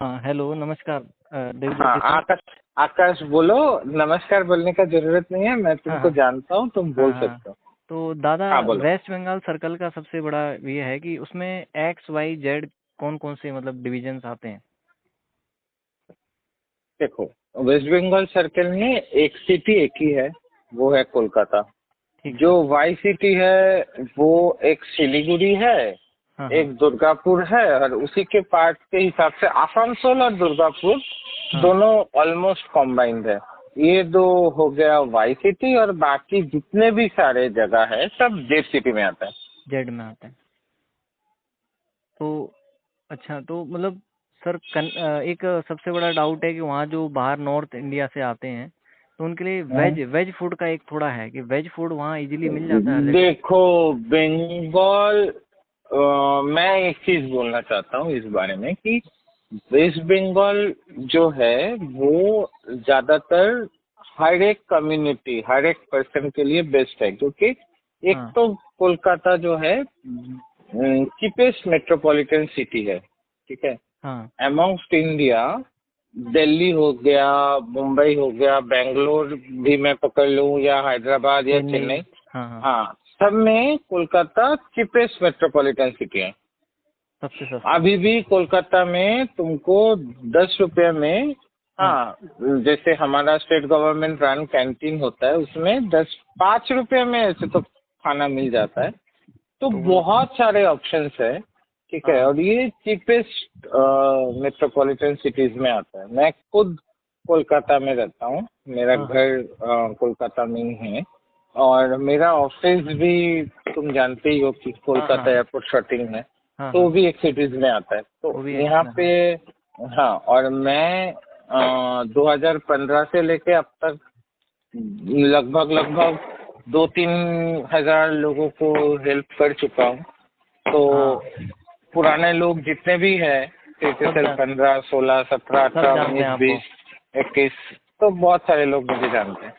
हाँ, हेलो नमस्कार हाँ देवज्योति सर। आकाश। आकाश बोलो। नमस्कार बोलने का जरूरत नहीं है, मैं हाँ तुमको हाँ जानता हूँ, तुम हाँ बोल हाँ। सकते हो। तो दादा, हाँ बोलो। वेस्ट बंगाल सर्कल का सबसे बड़ा ये है कि उसमें एक्स वाई जेड कौन कौन से मतलब डिविजन्स आते हैं। देखो, वेस्ट बंगाल सर्कल में एक सिटी एक ही है, वो है कोलकाता। ठीक जो सर। वाई सिटी है वो एक सिलीगुड़ी है, हाँ हाँ एक दुर्गापुर है, और उसी के पार्ट के हिसाब से आसनसोल और दुर्गापुर हाँ। दोनों ऑलमोस्ट कॉम्बाइंड है। ये दो हो गया वाई सिटी, और बाकी जितने भी सारे जगह है सब जेड सिटी में आता है। जेड में आते हैं। तो अच्छा, तो मतलब सर एक सबसे बड़ा डाउट है कि वहाँ जो बाहर नॉर्थ इंडिया से आते हैं तो उनके लिए वेज वेज फूड का एक थोड़ा है कि वेज फूड वहाँ इजीली मिल जाता है हर जगह। देखो, बंगाल, मैं एक चीज बोलना चाहता हूँ इस बारे में कि वेस्ट बंगाल जो है वो ज्यादातर हर एक कम्युनिटी, हर एक पर्सन के लिए बेस्ट है, क्योंकि एक हाँ तो कोलकाता जो है चीपेस्ट मेट्रोपॉलिटन सिटी है, ठीक है। हाँ। अमॉन्ग्स्ट इंडिया दिल्ली हो गया, मुंबई हो गया, बेंगलोर भी मैं पकड़ लूँ, या हैदराबाद या चेन्नई। चेन्नई। हाँ हाँ। हाँ, सब में कोलकाता चीपेस्ट मेट्रोपॉलिटन सिटी है। सबसे सस्ता। अभी भी कोलकाता में तुमको 10 रुपये में, हाँ। हाँ, जैसे हमारा स्टेट गवर्नमेंट रन कैंटीन होता है उसमें 5 रुपये में ऐसे तो खाना मिल जाता है। तो तो बहुत सारे ऑप्शंस है, ठीक है। हाँ और ये चीपेस्ट मेट्रोपॉलिटन सिटीज में आता है। मैं खुद कोलकाता में रहता हूँ, मेरा हाँ हाँ घर कोलकाता में ही है, और मेरा ऑफिस भी तुम जानते ही हो कि हाँ कोलकाता हाँ एयरपोर्ट शॉटिंग है, हाँ तो वो हाँ। भी एक सिटीज में आता है। तो वो भी एक यहाँ इसमें, पे, हाँ। हाँ, और मैं 2015 से लेके अब तक लगभग लगभग 2-3 हजार लोगों को हेल्प कर चुका हूँ। तो हाँ, पुराने लोग जितने भी हैं, सब CTSL जान 15, 16, 17, सब 18, जानते 19, हैं आपको। 20, 21, तो बहुत सारे लोग मुझे जानते हैं।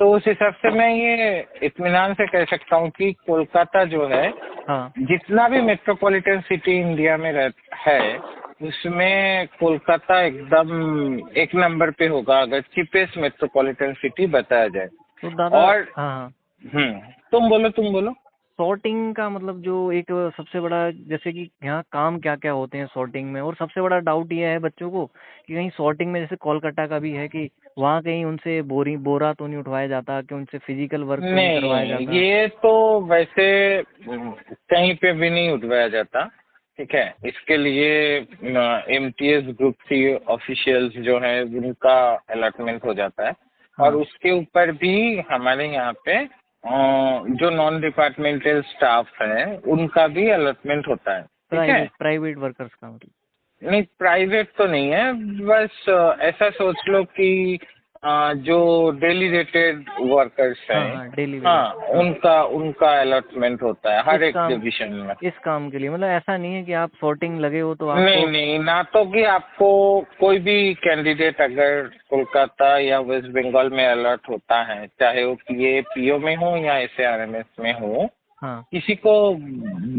तो उस हिसाब से मैं ये इत्मीनान से कह सकता हूँ कि कोलकाता जो है, हाँ। जितना भी मेट्रोपॉलिटन सिटी इंडिया में है, उसमें कोलकाता एकदम एक नंबर पे होगा अगर चीपेस्ट मेट्रोपॉलिटन सिटी बताया जाए। तो दादा, और हाँ हाँ, हम्म, तुम बोलो, तुम बोलो। सॉर्टिंग का मतलब जो एक सबसे बड़ा, जैसे कि यहाँ काम क्या क्या होते हैं सॉर्टिंग में, और सबसे बड़ा डाउट ये है बच्चों को कि कहीं सॉर्टिंग में जैसे कोलकाता का भी है कि वहाँ कहीं उनसे बोरा तो नहीं उठवाया जाता, कि उनसे फिजिकल वर्क तो नहीं करवाया नहीं, जाता। ये तो वैसे कहीं पे भी नहीं उठवाया जाता, ठीक है। इसके लिए MTS ग्रुप सी ऑफिशियल्स जो है उनका अलॉटमेंट हो जाता है, और हाँ। उसके ऊपर भी हमारे यहाँ पे जो नॉन डिपार्टमेंटल स्टाफ है उनका भी अलॉटमेंट होता है, ठीक है। प्राइवेट वर्कर्स का मतलब। नहीं, प्राइवेट तो नहीं है, बस ऐसा सोच लो कि जो डेली रेटेड वर्कर्स हाँ हैं, हाँ, डेली वेजेस। हाँ, हाँ। उनका उनका अलॉटमेंट होता है हर इस एक काम डिवीजन में। इस काम के लिए मतलब ऐसा नहीं है कि आप सॉर्टिंग लगे हो तो नहीं आपको। नहीं, ना तो कि आपको कोई भी कैंडिडेट अगर कोलकाता या वेस्ट बंगाल में अलॉट होता है, चाहे वो PO में हो या SARMS में हो, हाँ किसी को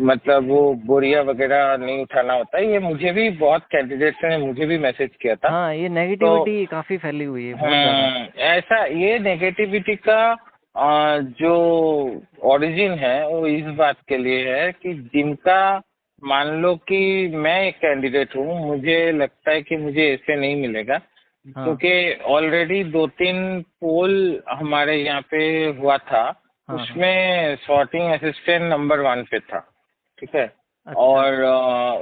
मतलब वो बोरिया वगैरह नहीं उठाना होता है। ये मुझे भी बहुत कैंडिडेट्स ने मुझे भी मैसेज किया था। हाँ, ये तो नेगेटिविटी काफी फैली हुई है, बहुत ज्यादा। ऐसा ये नेगेटिविटी का जो ओरिजिन है वो इस बात के लिए है कि जिनका, मान लो कि मैं एक कैंडिडेट हूँ, मुझे लगता है कि मुझे ऐसे नहीं मिलेगा, हाँ क्योंकि ऑलरेडी 2-3 पोल हमारे यहाँ पे हुआ था, हाँ हाँ। उसमें सॉर्टिंग असिस्टेंट नंबर 1 पे था, ठीक है। अच्छा। और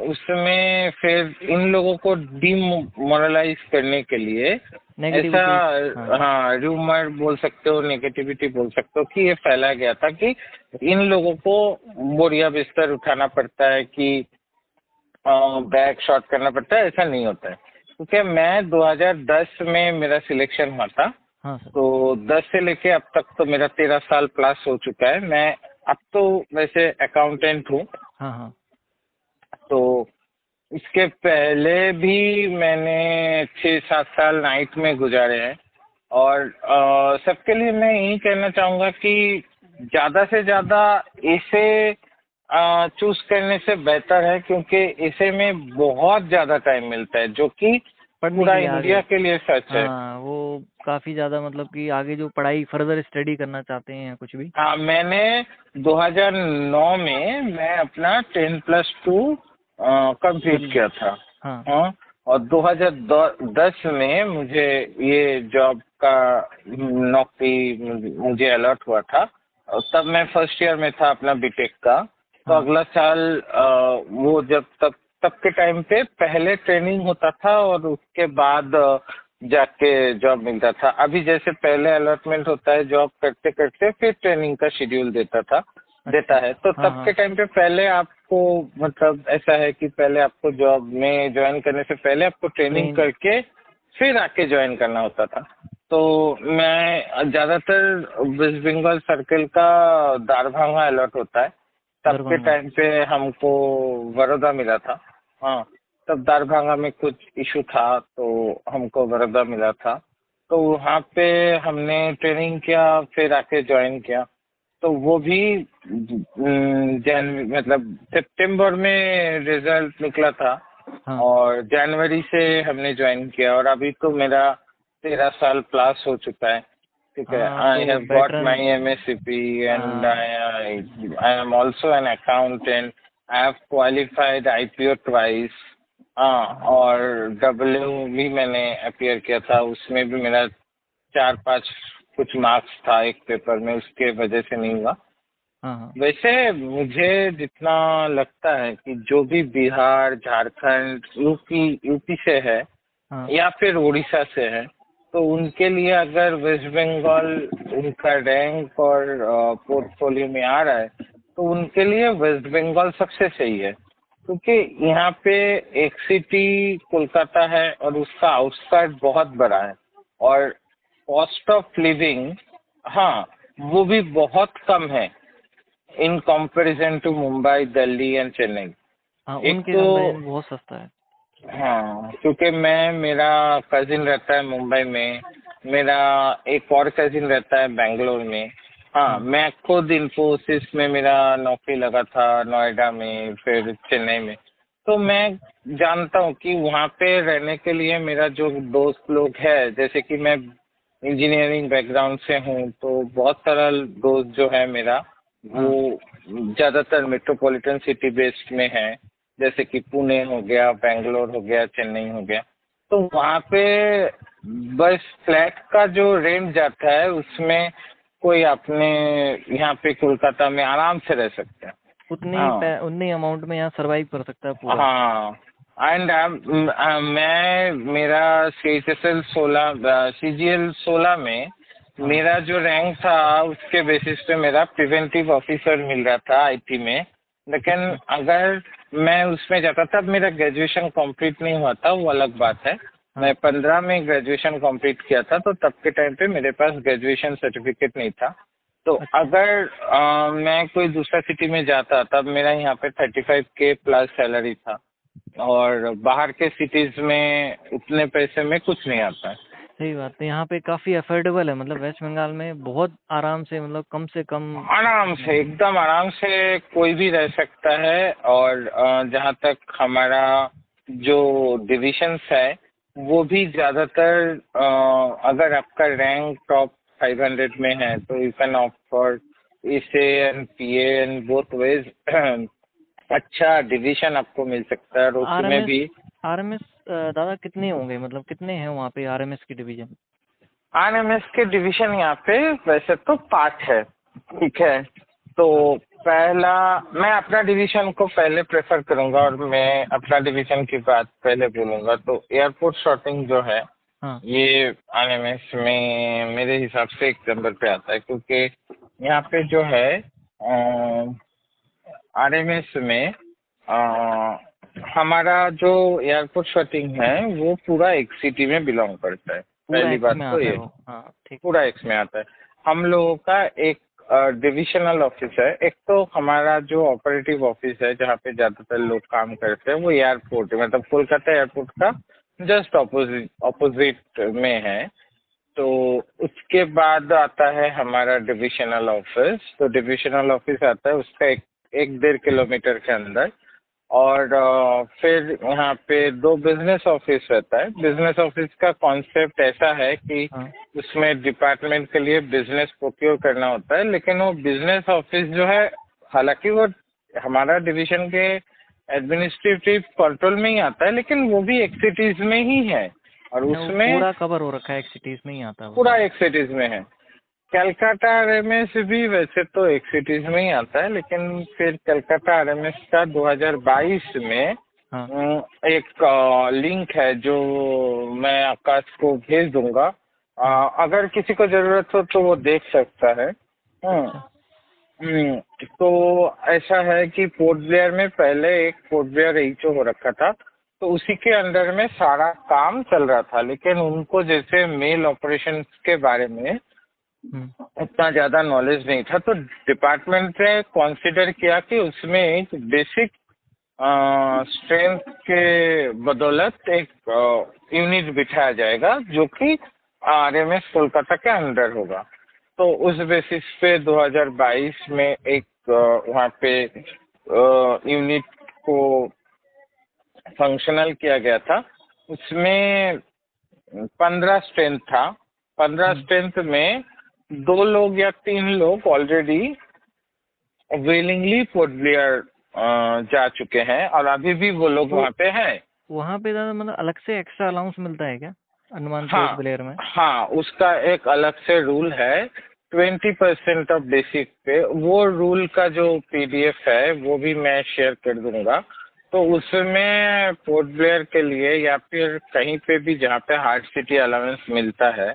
उसमें फिर इन लोगों को डिमोरलाइज करने के लिए ऐसा, नेगेटिविटी। हाँ हाँ, र्यूमर बोल सकते हो, नेगेटिविटी बोल सकते हो कि ये फैला गया था कि इन लोगों को बोरिया बिस्तर उठाना पड़ता है, कि बैग शॉट करना पड़ता है। ऐसा नहीं होता है, क्योंकि मैं 2010 में मेरा सिलेक्शन हुआ था। हाँ सर। तो 10 से लेके अब तक तो मेरा 13 साल प्लस हो चुका है। मैं अब तो वैसे अकाउंटेंट हूँ। हाँ हाँ तो इसके पहले भी मैंने 6-7 साल नाइट में गुजारे हैं। और सबके लिए मैं यही कहना चाहूँगा कि ज़्यादा से ज़्यादा ऐसे चूज करने से बेहतर है, क्योंकि इसे में बहुत ज्यादा टाइम मिलता है, जो कि पढ़ने पूरा के लिए आगे। इंडिया के लिए सच है। हाँ, वो काफी ज्यादा मतलब कि आगे जो पढ़ाई फर्दर स्टडी करना चाहते हैं कुछ भी। हाँ, मैंने 2009 में मैं अपना 10+2 कर कंप्लीट ली। किया था। हाँ। हाँ, और 2010 में मुझे ये जॉब का नौकरी मुझे अलॉट हुआ था, और तब मैं फर्स्ट ईयर में था अपना बीटेक का। तो हाँ। अगला साल वो जब तब तब के टाइम पे पहले ट्रेनिंग होता था और उसके बाद जाके जॉब मिलता था। अभी जैसे पहले अलॉटमेंट होता है, जॉब करते करते फिर ट्रेनिंग का शेड्यूल देता अच्छा। है। तो हाँ तब हाँ। के टाइम पे पहले आपको, मतलब ऐसा है कि पहले आपको जॉब में ज्वाइन करने से पहले आपको ट्रेनिंग ट्रेन। करके फिर आके ज्वाइन करना होता था। तो मैं ज्यादातर वेस्ट बंगाल सर्कल का दारभांगा अलॉट होता है। तब के दरभंगा। टाइम पे हमको बड़ौदा मिला था। हाँ, तब दारभांगा में कुछ इशू था तो हमको बड़ौदा मिला था। तो वहाँ पे हमने ट्रेनिंग किया, फिर आके ज्वाइन किया। तो वो भी जन मतलब सितंबर में रिजल्ट निकला था, हाँ। और जनवरी से हमने ज्वाइन किया, और अभी तो मेरा 13 साल प्लस हो चुका है। ठीक है, हाँ, आई तो have got veteran. My MSCP and हाँ। I am also an accountant. I have qualified IPO twice. हाँ, और W भी मैंने अपियर किया था, उसमें भी मेरा 4-5 कुछ मार्क्स था एक पेपर में, उसके वजह से नहीं हुआ। हाँ। हाँ। वैसे मुझे जितना लगता है कि जो भी बिहार, झारखंड, यूपी से है हाँ। या फिर उड़ीसा से है, तो उनके लिए अगर वेस्ट बंगाल उनका रैंक और पोर्टफोलियो में आ रहा है, तो उनके लिए वेस्ट बंगाल सबसे सही है। क्योंकि यहाँ पे एक सिटी कोलकाता है और उसका आउटस्कर्ट बहुत बड़ा है, और कॉस्ट ऑफ लिविंग, हाँ, वो भी बहुत कम है in comparison to Mumbai, Delhi and Chennai. हाँ, एक उनके तो, कंपेरिजन में बहुत सस्ता है। हाँ, क्योंकि मेरा कजिन रहता है मुंबई में, मेरा एक और कजिन रहता है बेंगलोर में। हाँ, हाँ। मैं खुद इन्फोसिस में मेरा नौकरी लगा था, नोएडा में, फिर चेन्नई में। तो मैं जानता हूँ कि वहाँ पे रहने के लिए मेरा जो दोस्त लोग है, जैसे कि मैं इंजीनियरिंग बैकग्राउंड से हूँ, तो बहुत सारा दोस्त जो है मेरा, वो हाँ। ज्यादातर मेट्रोपॉलिटन सिटी बेस्ड में है, जैसे कि पुणे हो गया, बेंगलोर हो गया, चेन्नई हो गया। तो वहाँ पे बस फ्लैट का जो रेंट जाता है उसमें कोई अपने यहाँ पे कोलकाता में आराम से रह सकते हैं। हाँ। उतने अमाउंट में यहाँ सरवाइव कर सकता है पूरा। हाँ, एंड मैं मेरा CHSL 16, CGL 16 में हाँ। मेरा जो रैंक था उसके बेसिस पे मेरा प्रिवेंटिव ऑफिसर मिल रहा था IT में। लेकिन अच्छा। अगर मैं उसमें जाता, तब मेरा ग्रेजुएशन कंप्लीट नहीं हुआ था, वो अलग बात है। मैं हाँ। 15 में ग्रेजुएशन कंप्लीट किया था, तो तब के टाइम पे मेरे पास ग्रेजुएशन सर्टिफिकेट नहीं था। तो अच्छा। अगर मैं कोई दूसरा सिटी में जाता, तब मेरा यहाँ पे 35K प्लस सैलरी था, और बाहर के सिटीज में उतने पैसे में कुछ नहीं आता है। सही बात है, यहाँ पे काफी अफोर्डेबल है, मतलब वेस्ट बंगाल में बहुत आराम से, मतलब कम से कम। आराम से, एकदम आराम से कोई भी रह सकता है। और जहाँ तक हमारा जो डिविशंस है, वो भी ज्यादातर अगर आपका रैंक टॉप 500 में है, तो यू कैन ऑप्ट फॉर इसे and PA and both ways. अच्छा डिवीजन आपको मिल सकता है, और उसमें आरएमएस। भी आरएमएस दादा कितने होंगे, मतलब कितने हैं वहाँ पे आरएमएस की डिवीजन? RMS के डिवीजन यहाँ पे वैसे तो 5 है। ठीक है, तो हाँ। पहला, मैं अपना डिवीजन को पहले प्रेफर करूंगा, और मैं अपना डिवीजन की बात पहले बोलूंगा। तो एयरपोर्ट शॉटिंग जो है, हाँ। ये RMS में मेरे हिसाब से एक नंबर पे आता है, क्योंकि यहाँ पे जो है RMS में हमारा जो एयरपोर्ट शॉटिंग है, वो पूरा एक सिटी में बिलोंग करता है। पूरा पहली एक्स बात में तो आता है ये, वो, हाँ ठीक। पूरा एक्स में आता है। हम लोगों का एक डिविजनल ऑफिस है। एक तो हमारा जो ऑपरेटिव ऑफिस है, जहाँ पे ज्यादातर लोग काम करते हैं, वो एयरपोर्ट, मतलब कोलकाता एयरपोर्ट का जस्ट ऑपोजिट ऑपोजिट में है। तो उसके बाद आता है हमारा डिविजनल ऑफिस। तो डिविजनल ऑफिस आता है, उसका एक 1-1.5 किलोमीटर के अंदर। और फिर यहाँ पे 2 बिजनेस ऑफिस रहता है। बिजनेस ऑफिस का कॉन्सेप्ट ऐसा है कि हाँ। उसमें डिपार्टमेंट के लिए बिजनेस प्रोक्योर करना होता है, लेकिन वो बिजनेस ऑफिस जो है, हालांकि वो हमारा डिवीजन के एडमिनिस्ट्रेटिव कंट्रोल में ही आता है, लेकिन वो भी एक सिटीज में ही है और अच्छा, वो उसमें पूरा कवर हो रखा है, एक सिटीज में ही आता है वो। पूरा एक सिटीज में है। कलकत्ता आरएमएस भी वैसे तो एक सिटीज में ही आता है, लेकिन फिर कलकत्ता आरएमएस का 2022 में हाँ। एक लिंक है जो मैं आकाश को भेज दूंगा। अगर किसी को जरूरत हो तो वो देख सकता है। अच्छा। तो ऐसा है कि पोर्ट ब्लेयर में पहले एक पोर्ट ब्लेयर एचओ हो रखा था, तो उसी के अंडर में सारा काम चल रहा था, लेकिन उनको जैसे मेल ऑपरेशन के बारे में उतना ज्यादा नॉलेज नहीं था, तो डिपार्टमेंट ने कंसीडर किया कि उसमें एक बेसिक स्ट्रेंथ के बदौलत एक यूनिट बिठाया जाएगा जो कि आरएमएस कोलकाता के अंडर होगा। तो उस बेसिस पे 2022 में एक वहाँ पे यूनिट को फंक्शनल किया गया था। उसमें 15 स्ट्रेंथ था। 15 स्ट्रेंथ में 2 लोग या 3 लोग ऑलरेडी विलिंगली पोर्ट ब्लेयर जा चुके हैं और अभी भी वो लोग तो वहाँ पे हैं। वहाँ पे दादा मतलब अलग से एक्स्ट्रा अलाउंस मिलता है क्या अंडमान पोर्ट हाँ ब्लेयर में? हाँ, उसका एक अलग से रूल है 20% ऑफ बेसिक पे। वो रूल का जो पीडीएफ है वो भी मैं शेयर कर दूंगा। तो उसमें पोर्ट ब्लेयर के लिए या फिर कहीं पे भी जहाँ पे हार्ट सिटी अलाउंस मिलता है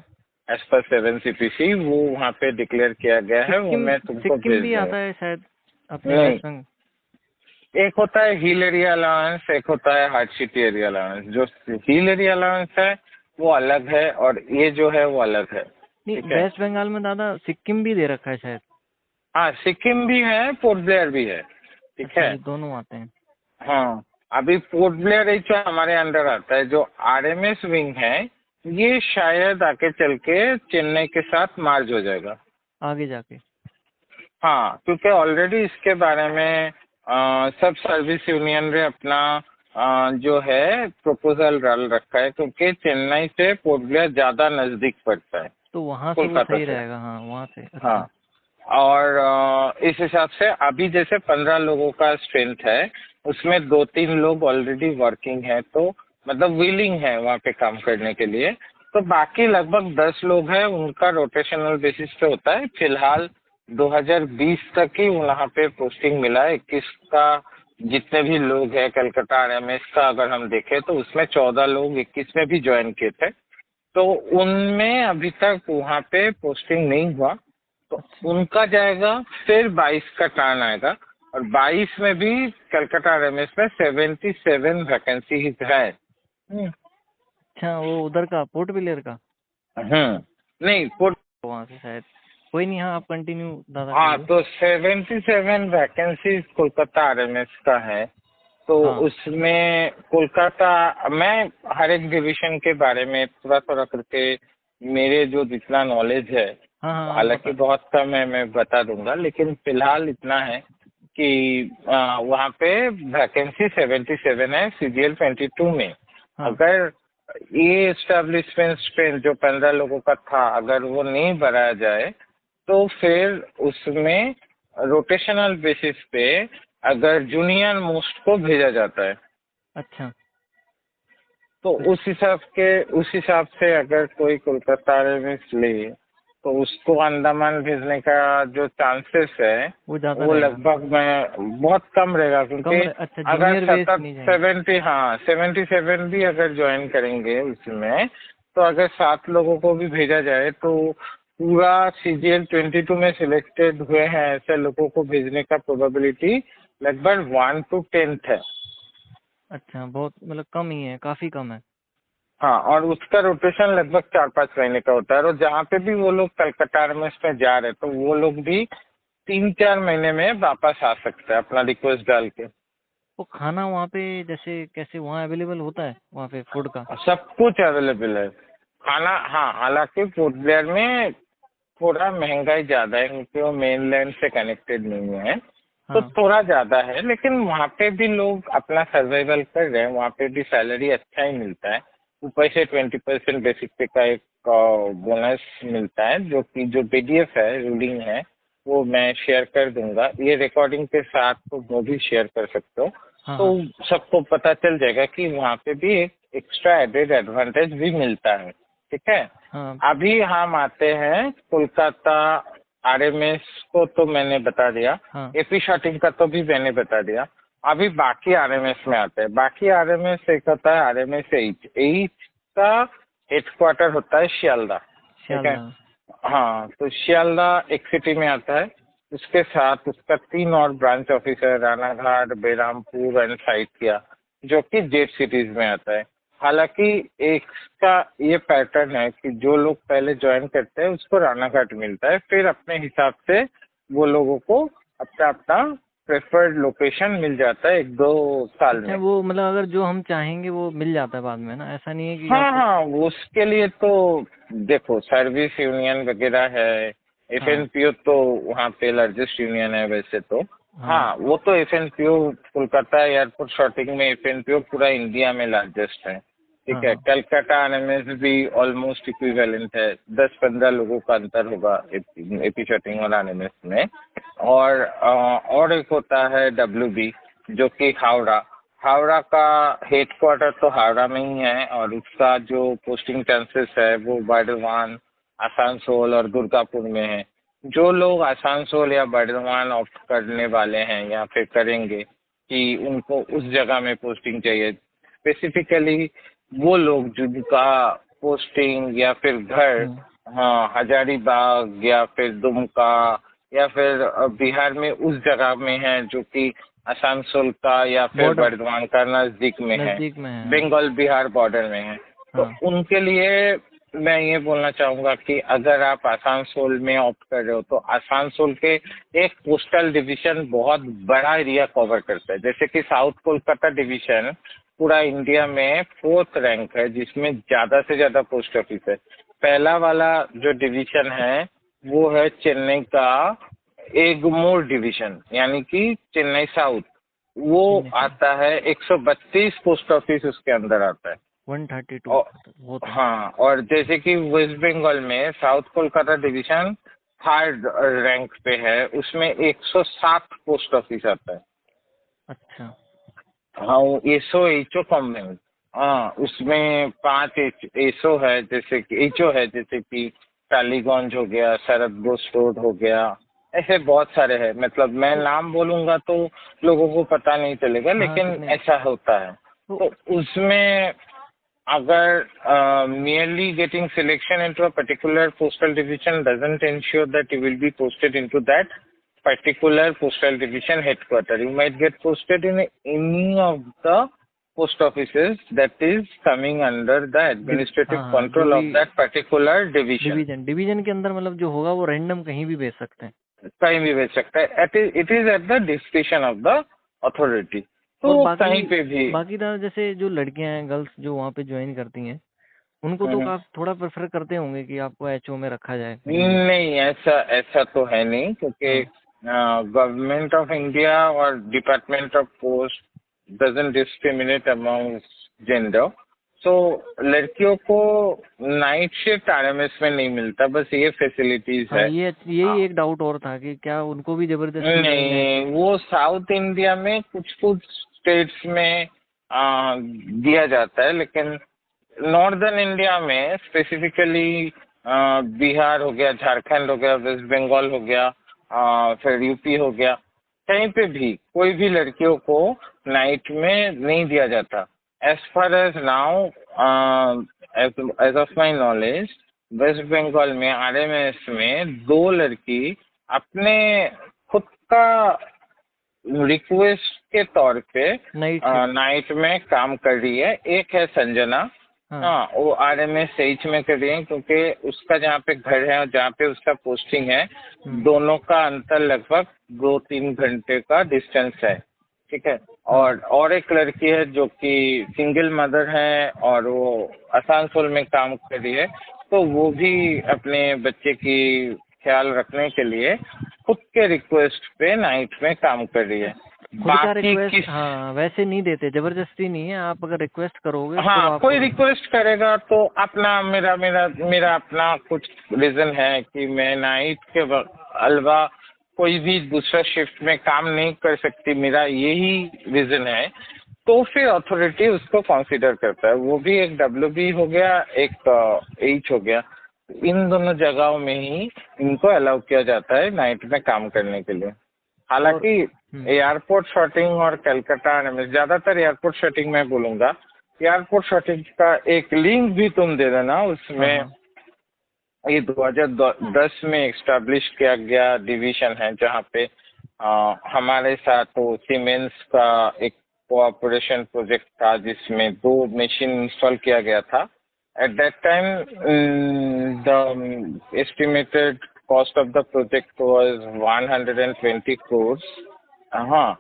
एज पर 7 CPC, वो वहाँ पे डिक्लेयर किया गया है। वो मैं तुमको सिक्किम भेज भी दूंगा। आता है शायद अपने नहीं, वेस्ट बंगाल। एक होता है हिल एरिया अलाउंस, एक होता है हार्ट सिटी एरिया अलाउंस। जो हिल एरिया अलाउंस है वो अलग है और ये जो है वो अलग है। नहीं, ठीक है। वेस्ट बंगाल में दादा सिक्किम भी दे रखा है शायद। हाँ, सिक्किम भी है, पोर्ट ब्लेयर भी है। ठीक अच्छा, है। ये दोनों आते हैं। हाँ, अभी पोर्ट ब्लेयर ही जो हमारे अंडर आता है, जो आरएमएस विंग है, ये शायद आके चल के चेन्नई के साथ मार्ज हो जाएगा। आगे जाके। हाँ, क्योंकि ऑलरेडी इसके बारे में सब सर्विस यूनियन ने अपना जो है प्रपोजल डाल रखा है, क्योंकि चेन्नई से पोर्ट ब्लेयर ज्यादा नजदीक पड़ता है तो वहां से वो कोलकाता सही से। रहेगा, हाँ वहां से। अच्छा। हाँ, और इस हिसाब से अभी जैसे 15 लोगों का स्ट्रेंथ है, उसमें 2-3 लोग ऑलरेडी वर्किंग है, तो मतलब विलिंग है वहाँ पे काम करने के लिए। तो बाकी लगभग 10 लोग हैं, उनका रोटेशनल बेसिस पे होता है। फिलहाल 2020 तक ही वहाँ पे पोस्टिंग मिला है। 21 का जितने भी लोग हैं कलकत्ता आरएमएस का अगर हम देखें तो उसमें 14 लोग 21 में भी ज्वाइन किए थे, तो उनमें अभी तक वहाँ पे पोस्टिंग नहीं हुआ। तो उनका जाएगा, फिर 22 का टर्न आएगा और 22 में भी कलकत्ता आरएमएस में 77 वैकेंसी है। अच्छा, वो उधर का पोर्ट ब्लेयर का नहीं, पोर्ट। वहां से शायद। कोई नहीं, हाँ आप कंटिन्यू दादा हाँ, करिए। तो 77 वैकेंसी कोलकाता आरएमएस का है। तो हाँ उसमें कोलकाता, मैं हर एक डिवीजन के बारे में थोड़ा थोड़ा करके, मेरे जो जितना नॉलेज है, हाँ हाँ, आप हालांकि बता। बहुत कम है, मैं बता दूंगा, लेकिन फिलहाल इतना है कि वहाँ पे वैकेंसी 77 है CGL 22 में। हाँ। अगर ये एस्टेब्लिशमेंट स्ट्रेंथ जो 15 लोगों का था, अगर वो नहीं बढ़ाया जाए तो फिर उसमें रोटेशनल बेसिस पे अगर जूनियर मोस्ट को भेजा जाता है, अच्छा। तो उस हिसाब से अगर कोई कोलकाता में ले तो उसको अंडमान भेजने का जो चांसेस है वो ज्यादा वो रहेगा। लगभग में बहुत कम रहेगा, क्योंकि अच्छा, अगर जूनियर बेस सतत नहीं जाएंगे। 77 भी अगर ज्वाइन करेंगे उसमें, तो अगर 7 लोगों को भी भेजा जाए तो पूरा CGL 22 में सिलेक्टेड हुए हैं ऐसे लोगों को भेजने का प्रोबेबिलिटी लगभग 1 to 10 है। अच्छा, बहुत मतलब कम ही है, काफी कम है। हाँ, और उसका रोटेशन लगभग 4-5 महीने का होता है, और जहाँ पे भी वो लोग कलकत्ता में जा रहे हैं तो वो लोग भी 3-4 महीने में वापस आ सकते हैं अपना रिक्वेस्ट डाल के। वो खाना वहाँ पे जैसे कैसे वहाँ अवेलेबल होता है वहाँ पे फूड का? सब कुछ अवेलेबल है खाना। हाँ, हालांकि पोर्ट ब्लेयर में थोड़ा महंगाई ज्यादा है, क्योंकि वो मेन लैंड से कनेक्टेड नहीं है। तो हाँ थोड़ा ज्यादा है, लेकिन वहाँ पे भी लोग अपना सर्वाइवल कर रहे हैं, वहाँ पे भी सैलरी अच्छा ही मिलता है। ऊपर से 20% बेसिक पे का एक बोनस मिलता है, जो कि जो पीडीएफ है, रूलिंग है, वो मैं शेयर कर दूंगा, ये रिकॉर्डिंग के साथ तो वो भी शेयर कर सकते हो। हाँ हाँ तो सबको पता चल जाएगा कि वहाँ पे भी एक एक्स्ट्रा एडेड एडवांटेज भी मिलता है। ठीक है। हाँ अभी हम आते हैं कोलकाता आरएमएस को, तो मैंने बता दिया। हाँ एपी शॉटिंग का तो भी मैंने बता दिया। अभी बाकी आरएमएस में आते हैं। बाकी आरएमएस एक होता है आरएमएस एच। एच का हेडक्वार्टर होता है शियालदा। ठीक है। शारदा। हाँ, तो शियालदा एक सिटी में आता है। उसके साथ उसका 3 और ब्रांच ऑफिस है, रानाघाट, बेरामपुर एंड साइथिया, जो कि जेट सिटीज में आता है। हालांकि एक का ये पैटर्न है कि जो लोग पहले ज्वाइन करते हैं उसको रानाघाट मिलता है, फिर अपने हिसाब से वो लोगों को अपना अपना प्रेफर्ड लोकेशन मिल जाता है 1-2 साल अच्छा, में। वो मतलब अगर जो हम चाहेंगे वो मिल जाता है बाद में ना, ऐसा नहीं है कि हाँ आपको। हाँ, वो उसके लिए तो देखो सर्विस यूनियन वगैरह है। हाँ एफएनपीओ तो वहाँ पे लार्जेस्ट यूनियन है वैसे तो। हाँ हाँ, वो तो एफएनपीओ कोलकाता एयरपोर्ट शॉर्टिंग में एफएनपीओ पूरा इंडिया में लार्जेस्ट है। हाँ ठीक है। हाँ कलकत्ता आरएमएस भी ऑलमोस्ट इक्विवेलेंट है, 10-15 लोगों का अंतर होगा एपी शॉटिंग और आरएमएस में। और एक होता है डब्ल्यूबी, जो कि हावड़ा। हावड़ा का हेडक्वार्टर तो हावड़ा में ही है, और उसका जो पोस्टिंग चांसेस है वो बर्धमान, आसनसोल और दुर्गापुर में है। जो लोग आसनसोल या बर्धमान ऑप्ट करने वाले हैं या फिर करेंगे कि उनको उस जगह में पोस्टिंग चाहिए, स्पेसिफिकली वो लोग जिनका पोस्टिंग या फिर घर, हम्म, हाँ, हजारीबाग या फिर दुमका या फिर बिहार में उस जगह में है जो कि आसनसोल का या फिर बॉर्डर बर्धमान का नजदीक में है, नजदीक में है। हाँ बंगाल बिहार बॉर्डर में है। तो हाँ उनके लिए मैं ये बोलना चाहूंगा कि अगर आप आसनसोल में ऑप्ट कर रहे हो तो आसनसोल के एक पोस्टल डिवीजन बहुत बड़ा एरिया कवर करता है। जैसे कि साउथ कोलकाता डिवीजन पूरा इंडिया में 4th रैंक है, जिसमें ज्यादा से ज्यादा पोस्ट ऑफिस है। पहला वाला जो डिवीजन है वो है चेन्नई का एगमोर डिवीजन, यानी कि चेन्नई साउथ। वो चेन्नई से आता है 132 पोस्ट ऑफिस उसके अंदर आता है। 132 और वो तो। हाँ, और जैसे कि वेस्ट बंगाल में south Kolkata division 3rd rank पे है, उसमें 107 पोस्ट ऑफिस आता है। अच्छा हाँ, एसओ एचओ कॉम्बिनेट। हाँ, उसमें 5 एसओ है, जैसे कि एचओ है, जैसे कि टालीगंज हो गया, शरद बोस रोड हो गया, ऐसे बहुत सारे हैं। मतलब मैं तो नाम बोलूंगा तो लोगों को पता नहीं चलेगा, हाँ लेकिन कितने ऐसा होता है। तो। तो उसमें अगर merely getting selection into a particular postal division doesn't ensure that you will be posted into that particular postal division headquarter. You might get posted in any of the post offices that is coming under the administrative हाँ हाँ, जो control भी of that particular division. Division division के अंदर मतलब जो होगा वो रैंडम कहीं भी भेज सकते हैं। कहीं भी भेज सकता है। It is at the description of the authority. और तो बाकी कहीं पे भी बाकी तरह जैसे जो लड़कियां हैं, गर्ल्स जो वहाँ पे ज्वाइन करती हैं, उनको तो हम्म, काफी थोड़ा प्रेफर करते होंगे कि आपको एचओ में रखा जाए कहीं भी। नहीं, ऐसा ऐसा तो है नहीं, क्योंकि हाँ गवर्नमेंट ऑफ इंडिया और department of post doesn't discriminate among gender. So लड़कियों को नाइट शिफ्ट आरएमएस में नहीं मिलता, बस ये फैसिलिटीज हाँ, है। ये यही एक डाउट और था कि क्या उनको भी जबरदस्ती कहीं नाइट नहीं, शिफ्ट। वो साउथ इंडिया में कुछ कुछ स्टेट्स में दिया जाता है, लेकिन नॉर्दर्न इंडिया में स्पेसिफिकली बिहार हो गया, झारखंड हो गया, वेस्ट बंगाल हो गया, फिर यूपी हो गया, कहीं पे भी कोई भी लड़कियों को नाइट में नहीं दिया जाता। As far as now, as of my knowledge, West Bengal में आरएमएस में 2 लड़की अपने खुद का रिक्वेस्ट के तौर पे नाइट शिफ्ट। नाइट में काम कर रही है। एक है संजना, हाँ हाँ, वो आरएमएस एच में कर रही है, क्योंकि उसका जहाँ पे घर है और जहाँ पे उसका पोस्टिंग है, हम्म, दोनों का अंतर लगभग 2-3 घंटे का डिस्टेंस है। ठीक है। हाँ और एक लड़की है जो कि सिंगल मदर है और वो आसनसोल में काम कर रही है, तो वो भी अपने बच्चे की ख्याल रखने के लिए खुद के रिक्वेस्ट पे नाइट में काम कर रही है। खुद का बाकी रिक्वेस्ट, किस हाँ वैसे नहीं देते, जबरदस्ती नहीं है, आप अगर रिक्वेस्ट करोगे तो हाँ, आप। कोई रिक्वेस्ट करेगा तो अपना मेरा मेरा मेरा अपना कुछ रीजन है कि मैं नाइट के अलावा कोई भी दूसरा शिफ्ट में काम नहीं कर सकती, मेरा यही रीजन है, तो फिर अथॉरिटी उसको कंसीडर करता है। वो भी एक WB हो गया, एक H हो गया, इन दोनों जगहों में ही इनको अलाउ किया जाता है नाइट में काम करने के लिए। हालांकि एयरपोर्ट शॉटिंग और कलकत्ता में ज्यादातर एयरपोर्ट शॉटिंग मैं बोलूंगा, एयरपोर्ट शॉटिंग का एक लिंक भी तुम दे देना उसमें। हाँ, ये 2010 में एस्टेब्लिश किया गया डिवीजन है जहाँ पे हमारे साथ तो सीमेंस का एक कोऑपरेशन प्रोजेक्ट था जिसमें 2 मशीन इंस्टॉल किया गया था। At that time the estimated cost of the project was 120 crores। हाँ,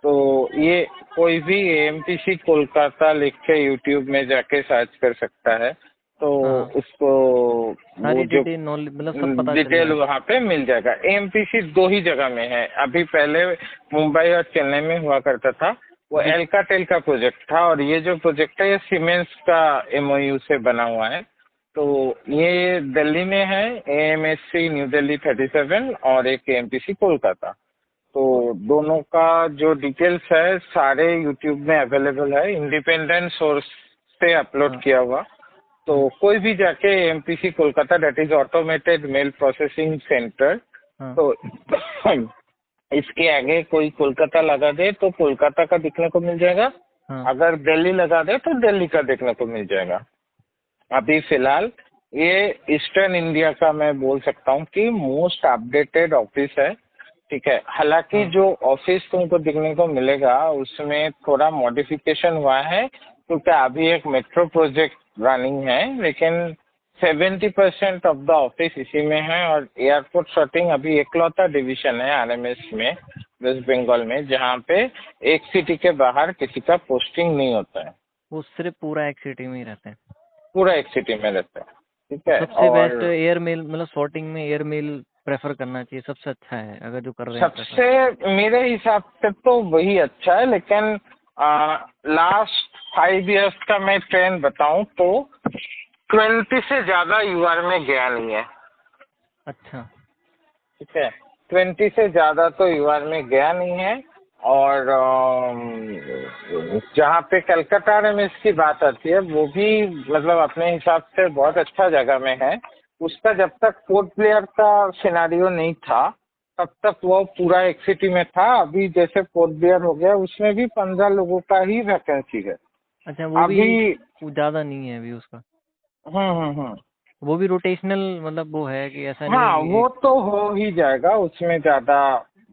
तो ये कोई भी AMPC कोलकाता लिख के यूट्यूब में जाके सर्च कर सकता है, तो हाँ, उसको वो सारी जो डिटेल नॉलेज मतलब सब पता चल डिटेल जाएगा। वहाँ पे मिल जाएगा। AMPC 2 ही जगह में है, अभी पहले मुंबई और चेन्नई में हुआ करता था, वो अभी एल्काटेल का प्रोजेक्ट था, और ये जो प्रोजेक्ट है ये सीमेंस का MOU से बना हुआ है। तो ये दिल्ली में है, AMSC न्यू दिल्ली 37 और एक AMPC कोलकाता। तो दोनों का जो डिटेल्स है सारे यूट्यूब में अवेलेबल है, इंडिपेंडेंट सोर्स से अपलोड हाँ, किया हुआ। तो कोई भी जाके AMPC Kolkata, that is automated mail processing centre, हाँ, तो इसके आगे कोई कोलकाता लगा दे तो कोलकाता का दिखने को मिल जाएगा, हाँ, अगर दिल्ली लगा दे तो दिल्ली का देखने को मिल जाएगा। अभी फिलहाल ये ईस्टर्न इंडिया का मैं बोल सकता हूँ कि मोस्ट अपडेटेड ऑफिस है। ठीक है, हालांकि हाँ, जो ऑफिस तुमको दिखने को मिलेगा उसमें थोड़ा मॉडिफिकेशन हुआ है, क्योंकि अभी एक मेट्रो प्रोजेक्ट रनिंग है, लेकिन 70% ऑफ द ऑफिस इसी में है। और एयरपोर्ट शॉटिंग अभी एकलौता डिवीजन है RMS में, वेस्ट बंगाल में, जहाँ पे एक सिटी के बाहर किसी का पोस्टिंग नहीं होता है, वो सिर्फ पूरा एक सिटी में ही रहते हैं। पूरा एक सिटी में रहता है। ठीक है, सबसे बेस्ट और एयर मेल, मतलब सॉर्टिंग में एयर मेल प्रेफर करना चाहिए, सबसे अच्छा है अगर जो कर रहे हैं प्रेफर। सबसे मेरे हिसाब से तो वही अच्छा है, लेकिन लास्ट 5 years का मैं ट्रेंड बताऊं तो 20 से ज्यादा UR में गया नहीं है। अच्छा, ठीक है, 20 से ज्यादा तो UR में गया नहीं है। और जहाँ पे कलकत्ता में इसकी बात आती है वो भी मतलब अपने हिसाब से बहुत अच्छा जगह में है। उसका जब तक पोर्ट प्लेयर का सिनारियो नहीं था तब तक वो पूरा एक सिटी में था। अभी जैसे पोर्ट प्लेयर हो गया उसमें भी 15 लोगों का ही वैकेंसी है अच्छा, वो भी अभी। ज्यादा नहीं है अभी उसका। हम्म। वो भी रोटेशनल, मतलब वो है कि ऐसा नहीं है हाँ, कि वो एक। तो हो ही जाएगा, उसमें ज्यादा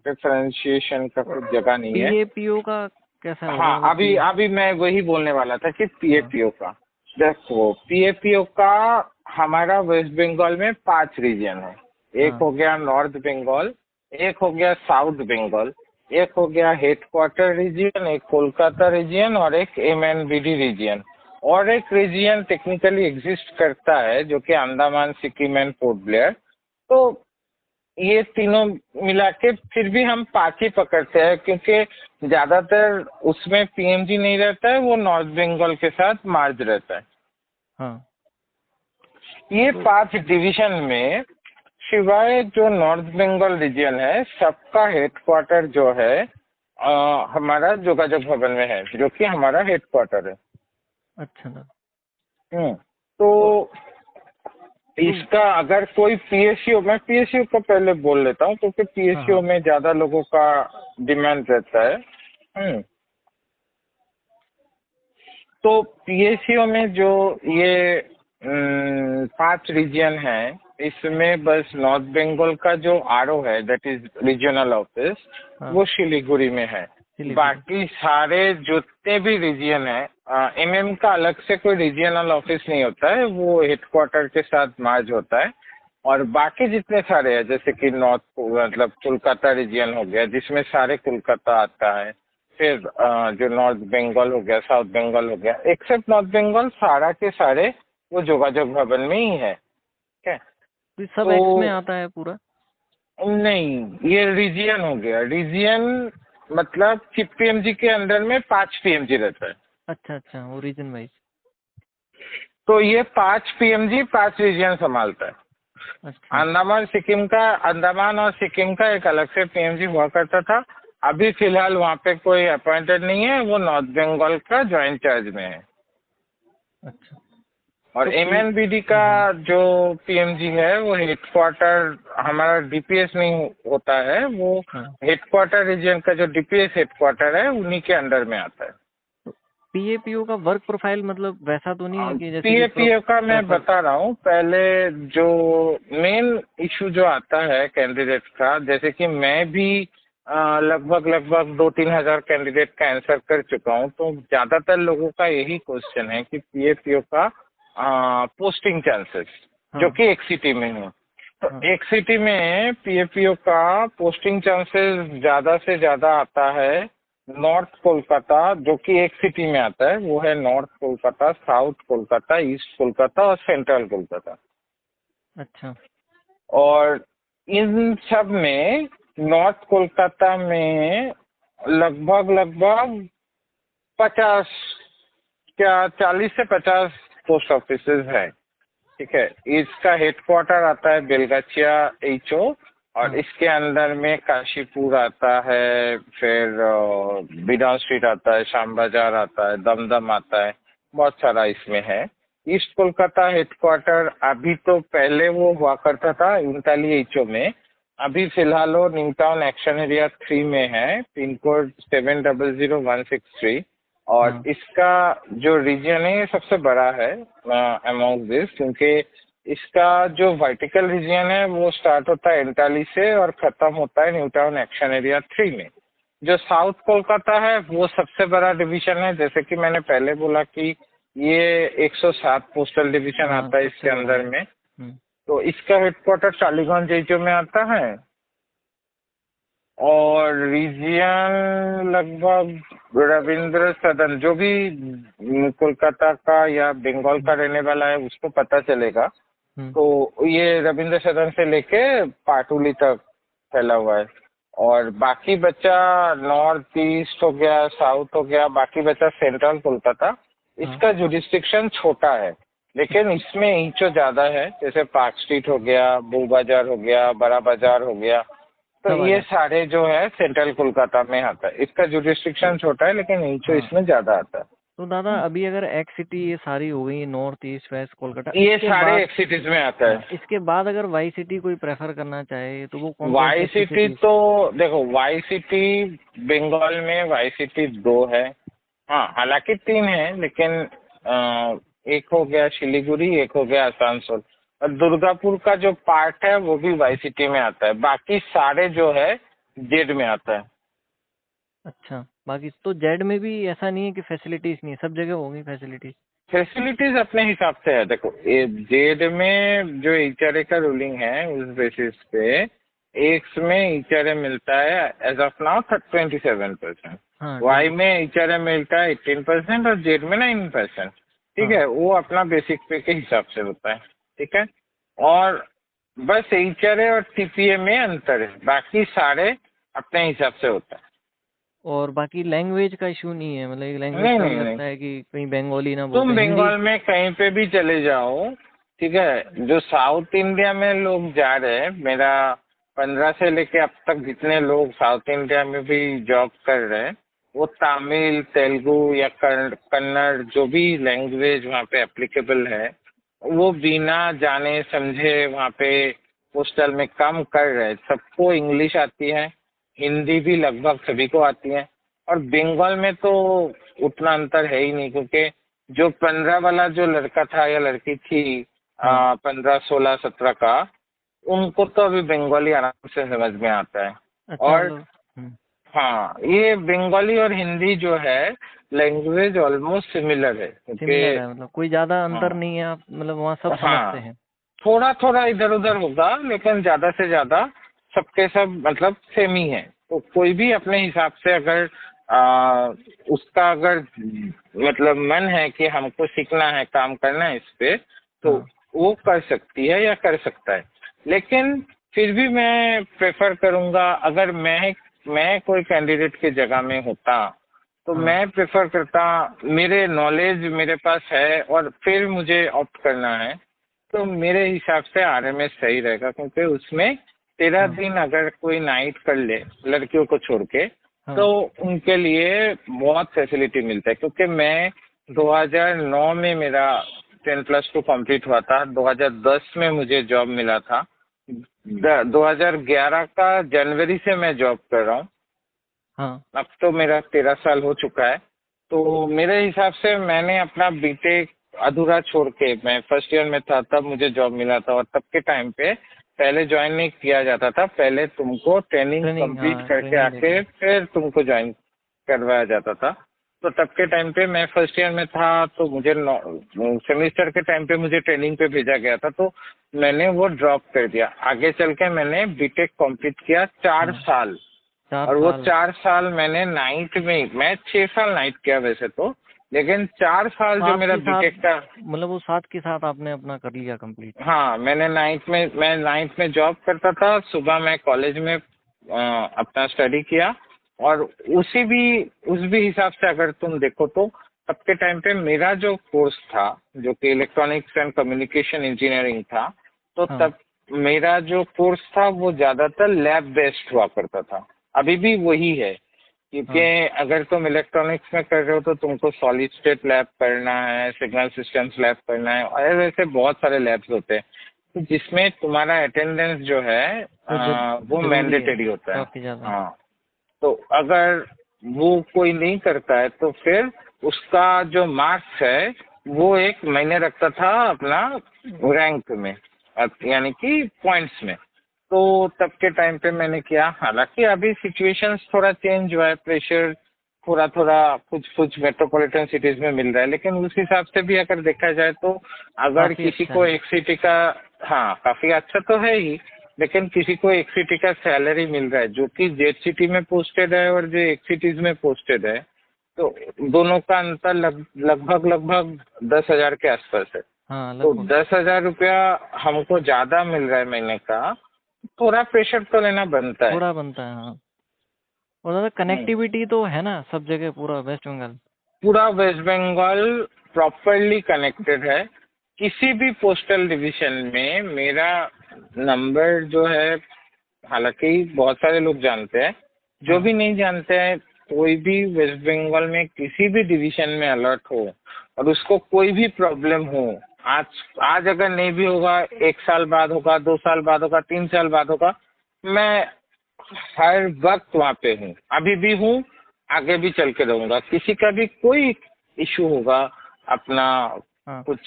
डिफरेंशिएशन का कुछ जगह नहीं है। PAPO का कैसा होगा, हाँ, मतलब अभी अभी मैं वही बोलने वाला था कि हाँ, PAPO का, देखो PAPO का हमारा वेस्ट बंगाल में 5 रीजन है। एक हाँ, हो गया नॉर्थ बंगाल, एक हो गया साउथ बंगाल, एक हो गया हेडक्वार्टर रीजन, एक कोलकाता रीजन और एक MNBD रीजन, और एक रीजन टेक्निकली एग्जिस्ट करता है जो कि Andaman Sikkim and port Blair. तो ये तीनों मिला के फिर भी हम 5 ही पकड़ते हैं, क्योंकि ज्यादातर उसमें PMG नहीं रहता है, वो नॉर्थ बंगाल के साथ मार्ज रहता है। हाँ, ये तो 5 डिवीजन में सिवाय जो नॉर्थ बंगाल रीजन है सबका हेडक्वार्टर जो है हमारा जोगाजोग भवन में है, जो कि हमारा हेडक्वार्टर है। अच्छा था। तो तो तो इसका अगर कोई PSU, मैं PSU का पहले बोल लेता हूँ क्योंकि हाँ, PSU हाँ, में ज्यादा लोगों का डिमांड रहता है। तो PSU में जो ये 5 रीजन है, इसमें बस नॉर्थ बंगाल का जो RO है, दैट इज रीजनल ऑफिस, हाँ, वो शिलीगुड़ी में है। सिलीगुड़ी। बाकी सारे जितने भी रीजन है, MM का अलग से कोई रीजनल ऑफिस नहीं होता है, वो हेडक्वार्टर के साथ मार्ज होता है। और बाकी जितने सारे हैं जैसे कि नॉर्थ मतलब कोलकाता रीजन हो गया जिसमें सारे कोलकाता आता है, फिर जो नॉर्थ बंगाल हो गया, साउथ बंगाल हो गया, एक्सेप्ट नॉर्थ बंगाल, सारा के सारे वो जोगाजोग भवन में ही है। ठीक है, तो सब एक्स में तो आता है पूरा। नहीं, ये रीजियन हो गया। रीजियन मतलब कि पीएमजी के अंदर में 5 पीएमजी रहता है। अच्छा अच्छा, वो रीजन वाइज। तो ये 5 पीएमजी 5 रीजियन संभालता है। अच्छा अंडमान और सिक्किम का एक अलग से पीएमजी हुआ करता था। अभी फिलहाल वहाँ पे कोई अपॉइंटेड नहीं है, वो नॉर्थ बंगाल का ज्वाइंट चार्ज में है। अच्छा। और तो एमएनबीडी का जो पीएमजी है वो हेडक्वार्टर, हमारा डीपीएस नहीं होता है, वो हाँ, हेडक्वार्टर रीजन का जो डीपीएस हेडक्वार्टर है उन्हीं के अंडर में आता है। तो पीएपीओ का वर्क प्रोफाइल मतलब वैसा तो नहीं है कि जैसे कि पीएपीएफ का मैं प्रेफर। बता रहा हूँ। पहले जो मेन इशू जो आता है कैंडिडेट का, जैसे कि मैं भी लगभग लगभग 2-3 हजार कैंडिडेट का आंसर कर चुका हूँ, तो ज्यादातर लोगों का यही क्वेश्चन है कि पीएपीओ का पोस्टिंग चांसेस, जो हाँ कि एक सिटी में है। तो हाँ। एक सिटी में पीएपीओ का पोस्टिंग चांसेस ज्यादा से ज्यादा आता है नॉर्थ कोलकाता, जो कि एक सिटी में आता है, वो है north Kolkata, south Kolkata, east Kolkata और सेंट्रल कोलकाता। अच्छा और इन सब में नॉर्थ कोलकाता में लगभग लगभग 50, क्या 40 से 50 पोस्ट ऑफिसेज है। ठीक है, इसका हेडक्वार्टर आता है बेलगाचिया एचओ, और हाँ इसके अंदर में काशीपुर आता है, फिर बिडाउन स्ट्रीट आता है, श्याम बाजार आता है, दमदम आता है, बहुत सारा इसमें है। ईस्ट कोलकाता हेडक्वार्टर अभी तो पहले वो हुआ करता था इंताली एचओ में, अभी फिलहाल वो न्यू टाउन एक्शन एरिया 3 में है, पिन कोड 700163। और हाँ। इसका जो रीजन है ये सबसे बड़ा है अमॉन्ग दिस, क्योंकि इसका जो वर्टिकल रीजन है वो स्टार्ट होता है इंटाली से और खत्म होता है न्यू टाउन एक्शन एरिया 3 में। जो साउथ कोलकाता है वो सबसे बड़ा डिवीजन है, जैसे कि मैंने पहले बोला कि ये 107 पोस्टल डिवीजन हाँ आता है इसके सबसे बड़ा अंदर है। में। तो इसका हेडक्वार्टर टालीगंज जेजो में आता है, और रीजियन लगभग रविंद्र सदन, जो भी कोलकाता का या बंगाल का रहने वाला है उसको पता चलेगा। हम्म। तो ये रविंद्र सदन से लेके पाटुली तक फैला हुआ है। और बाकी बचा नॉर्थ ईस्ट हो गया, साउथ हो गया, बाकी बचा सेंट्रल कोलकाता। हाँ इसका जुरिस्डिक्शन छोटा है, लेकिन इसमें इंचो ज्यादा है, जैसे पार्क स्ट्रीट हो गया, बू बाजार हो गया, बड़ा बाजार हो गया। तो सब आ ये जाता। सारे जो है सेंट्रल कोलकाता में आता है। इसका जुरिस्डिक्शन छोटा है, लेकिन इंचो हाँ। इसमें ज्यादा आता है। तो दादा अभी अगर एक्स सिटी ये सारी हो गई, नॉर्थ ईस्ट वेस्ट कोलकाता, ये इसके सारे बाद एक सिटीज में आता हाँ है। इसके बाद अगर वाई सिटी कोई प्रेफर करना चाहे तो वो कौन कौन सी वाई अच्छी सिटी सिटीज। तो देखो, वाई सिटी बंगाल में वाई सिटी 2 है। हाँ, हालांकि 3 है, लेकिन एक हो गया शिलीगुड़ी, एक हो गया आसनसोल, और दुर्गापुर का जो पार्ट है वो भी वाई सिटी में आता है। बाकी सारे जो है जेड में आता है। अच्छा, बाकी तो जेड में भी ऐसा नहीं है कि फैसिलिटीज नहीं है, सब जगह होंगी फैसिलिटीज। फैसिलिटीज अपने हिसाब से है। देखो, जेड में जो एचआरए का रूलिंग है उस बेसिस पे एक्स में एचआरए मिलता है एज ऑफ नाउ 27%। हाँ वाई ट्वेंटी। में एचआरए मिलता है 18% और जेड में 9%। ठीक हाँ है, वो अपना बेसिक पे के हिसाब से होता है। ठीक है, और बस एचआरए और टीपीए में अंतर है, बाकी सारे अपने हिसाब से होता है। और बाकी लैंग्वेज का इशू नहीं है, मतलब एक लैंग्वेज नहीं का भी नहीं नहीं, लगता है कि कहीं बंगाली ना बोलते, तुम हिंदी। बंगाल में कहीं पे भी चले जाओ, ठीक है, जो साउथ इंडिया में लोग जा रहे हैं, मेरा 15 से लेके अब तक जितने लोग साउथ इंडिया में भी जॉब कर रहे हैं, वो तमिल, तेलुगु या कन्नड़ जो भी लैंग्वेज वहाँ पे एप्लीकेबल है, वो बिना जाने समझे वहाँ पे पोस्टल में काम कर रहे हैं। सबको इंग्लिश आती है, हिंदी भी लगभग सभी को आती है। और बंगाल में तो उतना अंतर है ही नहीं, क्योंकि जो 15 वाला जो लड़का था या लड़की थी, हाँ 15, 16, 17 का, उनको तो अभी बंगाली आराम से समझ में आता है। अच्छा और मतलब। हाँ, ये बंगाली और हिंदी जो है लैंग्वेज ऑलमोस्ट सिमिलर है, क्योंकि सिमिलर है, मतलब कोई ज्यादा अंतर हाँ नहीं है, आप मतलब वहाँ सब समझते हाँ, हैं। थोड़ा थोड़ा इधर उधर होगा, लेकिन ज्यादा से ज्यादा सबके सब मतलब सेम ही है। तो कोई भी अपने हिसाब से अगर उसका अगर मतलब मन है कि हमको सीखना है, काम करना है इस पे, तो हाँ वो कर सकती है या कर सकता है। लेकिन फिर भी मैं प्रेफर करूंगा, अगर मैं कोई कैंडिडेट की जगह में होता तो हाँ मैं प्रेफर करता, मेरे नॉलेज मेरे पास है और फिर मुझे ऑप्ट करना है, तो मेरे हिसाब से आरएमएस सही रहेगा, क्योंकि उसमें 13 हाँ दिन अगर कोई नाइट कर ले लड़कियों को छोड़ के, तो हाँ उनके लिए बहुत फैसिलिटी मिलता है। क्योंकि मैं 2009 में मेरा 10+2 कंप्लीट हुआ था, 2010 में मुझे जॉब मिला था, 2011 का जनवरी से मैं जॉब कर रहा हूँ। हाँ अब तो मेरा 13 साल हो चुका है। तो मेरे हिसाब से मैंने अपना बीटेक अधूरा छोड़ के, मैं फर्स्ट ईयर में था तब मुझे जॉब मिला था, और तब के टाइम पे पहले ज्वाइन नहीं किया जाता था, पहले तुमको ट्रेनिंग ट्रेनिंग, कंप्लीट हाँ करके ट्रेनिंग देते आके हैं। फिर तुमको ज्वाइन करवाया जाता था। तो तब के टाइम पे मैं फर्स्ट ईयर में था, तो मुझे सेमेस्टर के टाइम पे मुझे ट्रेनिंग पे भेजा गया था, तो मैंने वो ड्रॉप कर दिया। आगे चल के मैंने बीटेक कंप्लीट किया 4 साल, 4 और वो साल। 4 साल मैंने नाइट में, मैं 6 साल नाइट किया वैसे तो, लेकिन 4 साल जो साथ मेरा के साथ, बीटेक का, मतलब वो साथ के साथ आपने अपना कर लिया कंप्लीट। हाँ मैं नाइट में जॉब करता था, सुबह मैं कॉलेज में अपना स्टडी किया। और उस भी हिसाब से अगर तुम देखो तो तब के टाइम पे मेरा जो कोर्स था, जो कि इलेक्ट्रॉनिक्स एंड कम्युनिकेशन इंजीनियरिंग था, तो हाँ तब मेरा जो कोर्स था वो ज्यादातर लैब बेस्ड हुआ करता था। अभी भी वही है, क्योंकि हाँ अगर तुम इलेक्ट्रॉनिक्स में कर रहे हो तो तुमको सॉलिड स्टेट लैब करना है, सिग्नल सिस्टम्स लैब करना है, और ऐसे बहुत सारे लैब्स होते हैं, तो जिसमें तुम्हारा अटेंडेंस जो है तो वो जरूरी है मैंडेटरी होता है। काफी ज्यादा। हाँ, तो अगर वो कोई नहीं करता है तो फिर उसका जो मार्क्स है वो एक महीने रखता था अपना रैंक में, यानी कि पॉइंट्स में। तो तब के टाइम पे मैंने किया, हालांकि अभी सिचुएशंस थोड़ा चेंज हुआ है, प्रेशर थोड़ा थोड़ा कुछ कुछ मेट्रोपॉलिटन सिटीज में मिल रहा है, लेकिन उस हिसाब से भी अगर देखा जाए तो अगर काफी किसी अच्छा को है। एक सिटी का, हाँ काफी अच्छा तो है ही, लेकिन किसी को एक सिटी का सैलरी मिल रहा है जो कि जेड सिटी में पोस्टेड है और जो एक सिटीज में पोस्टेड है, तो दोनों का अंतर लगभग लगभग 10,000 के आसपास है। हाँ तो लगभग। 10,000 रुपया हमको ज्यादा मिल रहा है महीने का, थोड़ा प्रेशर तो लेना बनता है। थोड़ा बनता है हाँ। और ज्यादा हम्म। कनेक्टिविटी तो है ना सब जगह, पूरा वेस्ट बंगाल। पूरा वेस्ट बंगाल प्रॉपरली कनेक्टेड है। किसी भी पोस्टल डिवीजन में मेरा नंबर जो है, हालांकि बहुत सारे लोग जानते हैं, जो हाँ भी नहीं जानते हैं, कोई भी वेस्ट बंगाल में किसी भी डिवीजन में अलर्ट हो और उसको कोई भी प्रॉब्लम हो, आज आज अगर नहीं भी होगा, 1 साल बाद होगा, 2 साल बाद होगा, 3 साल बाद होगा, मैं हर वक्त वहाँ पे हूँ, अभी भी हूँ, आगे भी चल के रहूंगा। किसी का भी कोई इशू होगा अपना, हाँ कुछ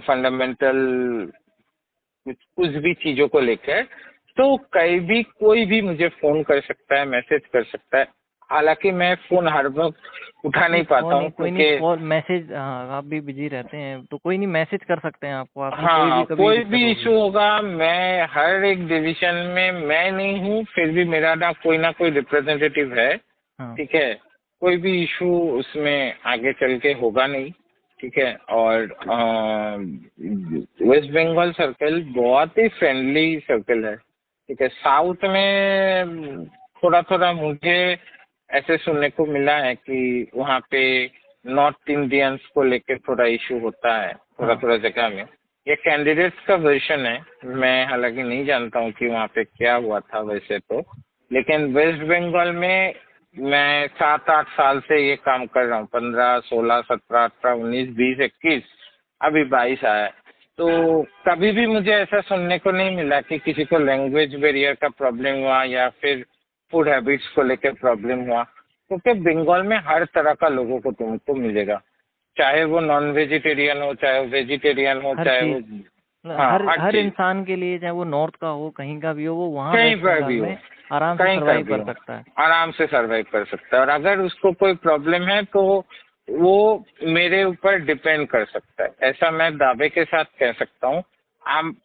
फंडामेंटल कुछ कुछ भी चीजों को लेकर, तो कहीं भी कोई भी मुझे फोन कर सकता है, मैसेज कर सकता है। हालांकि मैं फोन हर वक्त उठा नहीं नहीं पाता हूँ, कोई नहीं, क्योंकि कॉल मैसेज, हाँ आप भी बिजी रहते हैं तो कोई नहीं, मैसेज कर सकते हैं आपको, आपको कोई भी हाँ कभी कोई दिक्कत भी होगी। इशू होगा, मैं हर एक डिवीजन में, मैं नहीं हूँ फिर भी मेरा ना कोई रिप्रेजेंटेटिव है, हाँ ठीक है। कोई भी इशू उसमें आगे चल के होगा नहीं, ठीक है। और वेस्ट बंगाल सर्कल बहुत ही फ्रेंडली सर्कल है, ठीक है। साउथ में थोड़ा थोड़ा मुझे ऐसे सुनने को मिला है कि वहाँ पे नॉर्थ इंडियंस को लेकर थोड़ा इशू होता है थोड़ा हाँ थोड़ा जगह में। ये कैंडिडेट्स का वर्जन है, मैं हालांकि नहीं जानता हूँ कि वहाँ पे क्या हुआ था वैसे तो, लेकिन वेस्ट बंगाल में मैं 7-8 साल से ये काम कर रहा हूँ, 15, 16, 17, 18, 19, 20, 21, अभी 22 आया है। तो कभी भी मुझे ऐसा सुनने को नहीं मिला कि किसी को लैंग्वेज बैरियर का प्रॉब्लम हुआ या फिर फूड हैबिट्स को लेकर प्रॉब्लम हुआ, क्योंकि बंगाल में हर तरह का लोगों को तुमको मिलेगा, चाहे वो नॉन वेजिटेरियन हो, चाहे वो वेजिटेरियन हो, हर चाहे चीज, वो, मतलब हाँ हर हर हर चीज, इंसान के लिए, चाहे वो नॉर्थ का हो कहीं का भी हो, वो वहाँ कहीं वेस्ट पर बंगाल भी हो, में आराम से कहीं का सरवाइव भी कर हो, सकता है। आराम से सरवाइव कर सकता है। और अगर उसको कोई प्रॉब्लम है तो वो मेरे ऊपर डिपेंड कर सकता है, ऐसा मैं दावे के साथ कह सकता हूँ।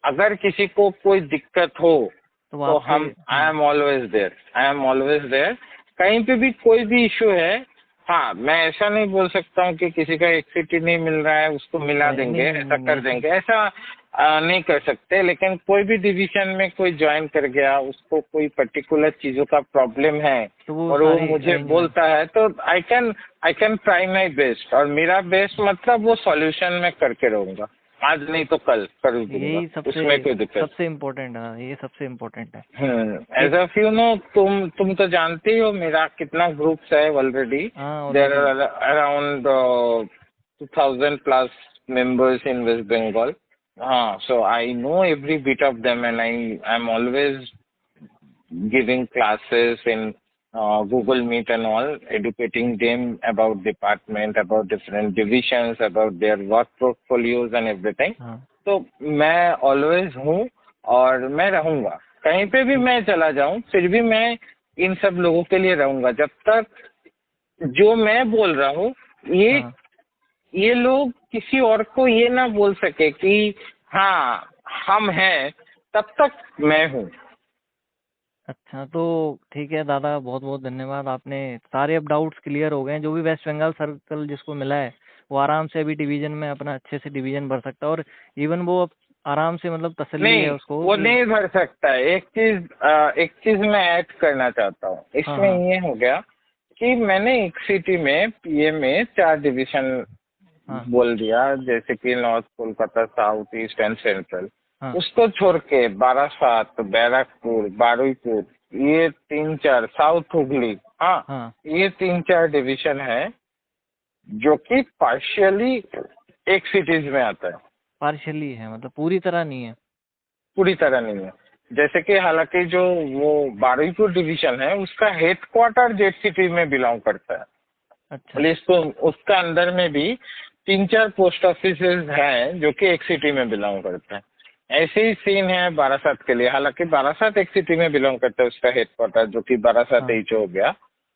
अगर किसी को कोई दिक्कत हो तो वो तो आपसे। हम, I am always there, I am always there. कहीं पे भी कोई भी इशू है, हाँ मैं ऐसा नहीं बोल सकता हूँ कि किसी का एक सिटी नहीं मिल रहा है उसको मिला नहीं देंगे, नहीं नहीं ऐसा नहीं, कर ऐसा देंगे, ऐसा नहीं कर सकते, लेकिन कोई भी डिवीजन में कोई ज्वाइन कर गया, उसको कोई पर्टिकुलर चीजों का प्रॉब्लम है तो वो और वो सारी मुझे अरेंजमेंट। बोलता है, तो I can try my best. और मेरा बेस्ट मतलब वो सॉल्यूशन में करके रहूंगा, आज नहीं तो कल कर दूंगा, यही सबसे उसमें कोई दिक्कत। सबसे इम्पोर्टेंट है, ये सबसे इम्पोर्टेंट है। एज एक, ऑफ यू नो, तुम तो जानते ही हो मेरा कितना ग्रुप्स है ऑलरेडी। हाँ there already. Are around 2000 plus members in West Bengal. So I know every bit of them, and I'm always giving classes in Google Meet and all, educating them about department, about different divisions, about their work portfolios and everything. हाँ तो मैं always हूँ और मैं रहूंगा, कहीं पे भी मैं चला जाऊं फिर भी मैं इन सब लोगों के लिए रहूंगा, जब तक जो मैं बोल रहा हूँ ये हाँ। ये लोग किसी और को ये ना बोल सके कि हाँ हम हैं, तब तक मैं हूँ। अच्छा तो ठीक है दादा, बहुत बहुत धन्यवाद। आपने सारे अब डाउट्स क्लियर हो गए हैं। जो भी वेस्ट बंगाल सर्कल जिसको मिला है वो आराम से अभी डिवीजन में अपना अच्छे से डिवीजन भर सकता है, और इवन वो अब आराम से मतलब तसल्ली नहीं, है उसको वो कि। नहीं भर सकता है। एक चीज मैं ऐड करना चाहता हूँ हाँ इसमें। हाँ ये हो गया कि मैंने एक सिटी में पीए में 4 डिवीजन हाँ बोल दिया, जैसे कि north Kolkata, south east and central. हाँ उसको छोड़ के बारासात, बैरकपुर, बारुईपुर, ये 3-4 साउथ हुगली, हाँ, हाँ। ये 3-4 डिवीजन है जो कि पार्शियली एक सिटीज में आता है, पार्शली है, मतलब पूरी तरह नहीं है। पूरी तरह नहीं है। जैसे कि हालांकि जो वो बारुईपुर डिवीजन है उसका हेडक्वार्टर जेट सिटी में बिलोंग करता है, अच्छा। पुलिस तो उसका अंदर में भी 3-4 पोस्ट ऑफिस हैं जो कि एक सिटी में बिलोंग करते हैं। ऐसे ही सीन है बारासात के लिए। हालांकि बारासात एक सिटी में बिलोंग करता है, उसका हेडक्वार्टर जो कि बारासात हाँ एच हो गया।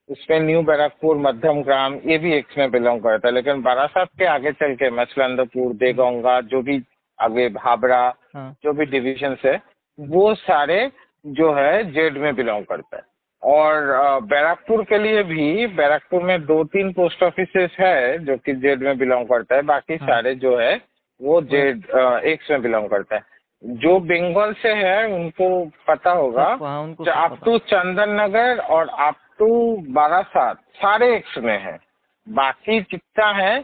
उसमें न्यू बैरकपुर, मध्यम ग्राम, ये भी एक में बिलोंग करता है। लेकिन बारासात के आगे चल के मछलंदपुर, देगोंगा, जो भी आगे भाबरा, हाँ जो भी डिविजन है वो सारे जो है जेड में बिलोंग करता है। और बैरकपुर के लिए भी, बैरकपुर में 2-3 पोस्ट ऑफिस है जो कि जेड में बिलोंग करता है, बाकी हाँ। सारे जो है वो वो जेड एक्स में बिलोंग करता है। जो बंगाल से है उनको पता होगा, सबको, हाँ उनको सब अप पता। टू चंदन नगर और अप टू बारासात सारे एक्स में है। बाकी जितना है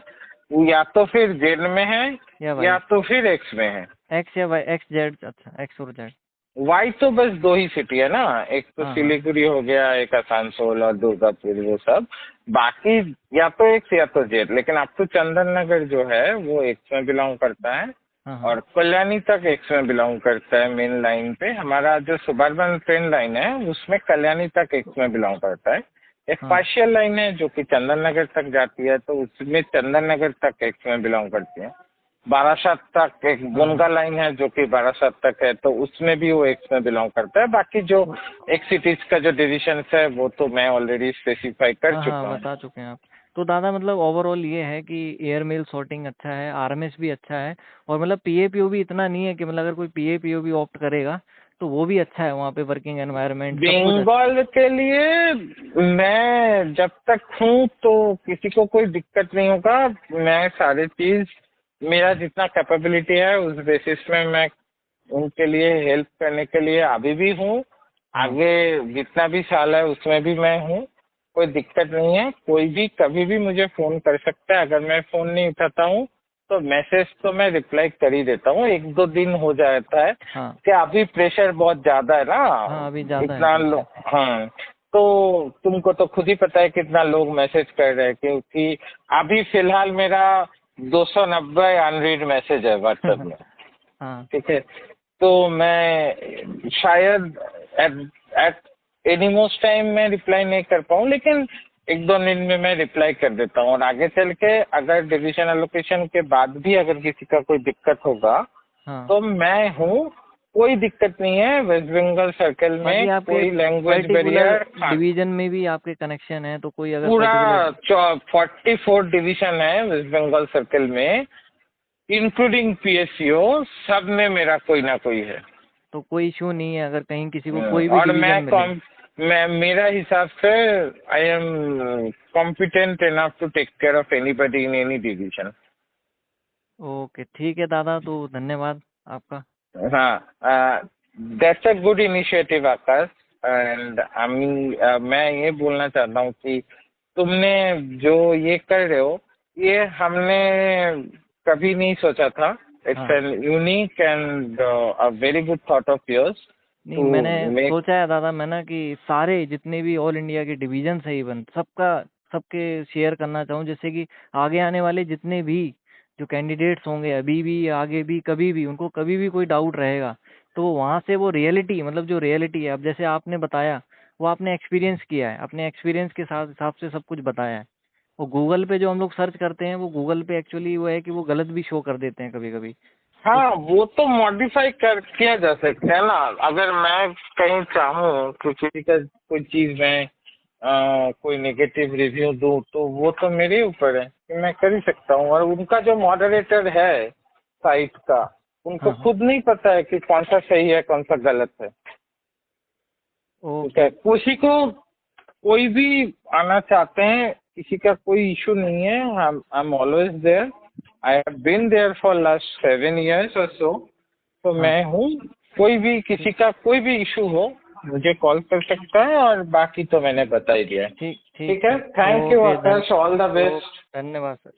वो या तो फिर जेड में है या या भाई तो फिर एक्स में है। एक्स या वाई, एक्स जेड, अच्छा एक्स और जेड। वाई तो बस 2 ही सिटी है ना, एक तो हाँ हाँ सिलीगुड़ी हो गया, एक आसनसोल और दुर्गापुर, वो सब। बाकी या तो एक्स या तो जेड, लेकिन अब तो चंदन नगर जो है वो एक्स में बिलोंग करता है हाँ हाँ और कल्याणी तक एक्स में बिलोंग करता है। मेन लाइन पे हमारा जो सुबर्बन ट्रेन लाइन है उसमें कल्याणी तक एक्स में बिलोंग करता है। एक हाँ पार्शियल लाइन है जो कि चंदन नगर तक जाती है, तो उसमें चंदन नगर तक एक्स में बिलोंग करती है। बारासात तक एक हाँ बोनगा हाँ। लाइन है जो कि बारासात तक है, तो उसमें भी वो एक्स में बिलोंग करता है। बाकी जो वो- एक सिटीज का जो डिविजन है वो तो मैं ऑलरेडी स्पेसिफाई कर हाँ हाँ चुका हूँ। बता चुके हैं आप। तो दादा मतलब ओवरऑल ये है कि एयर मेल सॉर्टिंग अच्छा है, आरएमएस भी अच्छा है, और मतलब पीएपीओ भी इतना नहीं है कि मतलब अगर कोई पीएपीओ भी ऑप्ट करेगा तो वो भी अच्छा है, वहाँ पे वर्किंग एनवायरनमेंट सब कुछ अच्छा। बंगाल के लिए मैं जब तक हूँ तो किसी को कोई दिक्कत नहीं होगा। मैं सारी चीज, मेरा जितना कैपेबिलिटी है उस बेसिस में मैं उनके लिए हेल्प करने के लिए अभी भी हूँ, हाँ आगे जितना भी साल है उसमें भी मैं हूँ। कोई दिक्कत नहीं है, कोई भी कभी भी मुझे फोन कर सकता है। अगर मैं फोन नहीं उठाता हूँ तो मैसेज तो मैं रिप्लाई कर ही देता हूँ, 1-2 दिन हो जाता है हाँ कि अभी प्रेशर बहुत ज्यादा है ना, हाँ। अभी ज़्यादा है इतना प्रेशर। हाँ। तो तुमको तो खुद ही पता है कितना लोग मैसेज कर रहे हैं, क्योंकि अभी फिलहाल मेरा 290 अनरीड मैसेज है व्हाट्सएप में। हाँ ठीक है, तो मैं शायद at at any most time मैं रिप्लाई नहीं कर पाऊँ, लेकिन 1-2 दिन में मैं रिप्लाई कर देता हूँ। और आगे चल के अगर डिवीजन एलोकेशन के बाद भी अगर किसी का कोई दिक्कत होगा हाँ। तो मैं हूँ, कोई दिक्कत नहीं है। वेस्ट बंगाल सर्कल बाकी में आपके कोई लैंग्वेज पर्टिकुलर बैरियर, डिवीजन में भी आपके कनेक्शन है, तो कोई अगर पूरा पर्टिकुलर 44 डिवीजन है वेस्ट बंगाल सर्कल में, इंक्लूडिंग पीएससीओ, सब में मेरा कोई ना कोई है। तो कोई इशू नहीं है अगर कहीं किसी को कोई भी और डिवीजन मिले। मैं मेरा हिसाब से I am competent enough to take care of anybody in any division. Okay ठीक है दादा, तो धन्यवाद आपका? हाँ, that's a good initiative Akash. And मैं ये बोलना चाहता हूँ कि तुमने जो ये कर रहे हो, ये हमने कभी नहीं सोचा था। इट्स हाँ। An unique and a very good thought of yours नहीं, टू मैंने मेक। सोचा है दादा, मैं ना कि सारे जितने भी ऑल इंडिया के डिवीजन है इवन सबका, सबके शेयर करना चाहूँ, जैसे कि आगे आने वाले जितने भी जो कैंडिडेट्स होंगे अभी भी आगे भी कभी भी उनको कभी भी कोई डाउट रहेगा, तो वहाँ से वो रियलिटी, मतलब जो रियलिटी है, अब जैसे आपने बताया वो आपने एक्सपीरियंस किया है, अपने एक्सपीरियंस के साथ हिसाब से सब कुछ बताया है। वो गूगल पे जो हम लोग सर्च करते हैं वो गूगल पे एक्चुअली वो है कि वो गलत भी शो कर देते हैं कभी कभी। तो हाँ, वो तो मॉडिफाई कर किया जा सकता है ना। अगर मैं कहीं चाहूँ कि किसी का कोई चीज में कोई नेगेटिव रिव्यू दूं, तो वो तो मेरे ऊपर है कि मैं कर ही सकता हूँ। और उनका जो मॉडरेटर है साइट का, उनको हाँ हाँ। खुद नहीं पता है कि कौन सा सही है कौन सा गलत है। ठीक ओके। है, किसी को कोई भी आना चाहते हैं, किसी का कोई इशू नहीं है। I am always there. I have been there for last 7 years और सो। तो हाँ। मैं हूँ। कोई भी किसी ठीक का कोई भी इशू हो, मुझे कॉल कर सकता है। और बाकी तो मैंने बता ही दिया है। ठीक ठीक ठीक है, ठीक। Thank you okay, Akash, all the okay, best. धन्यवाद सर।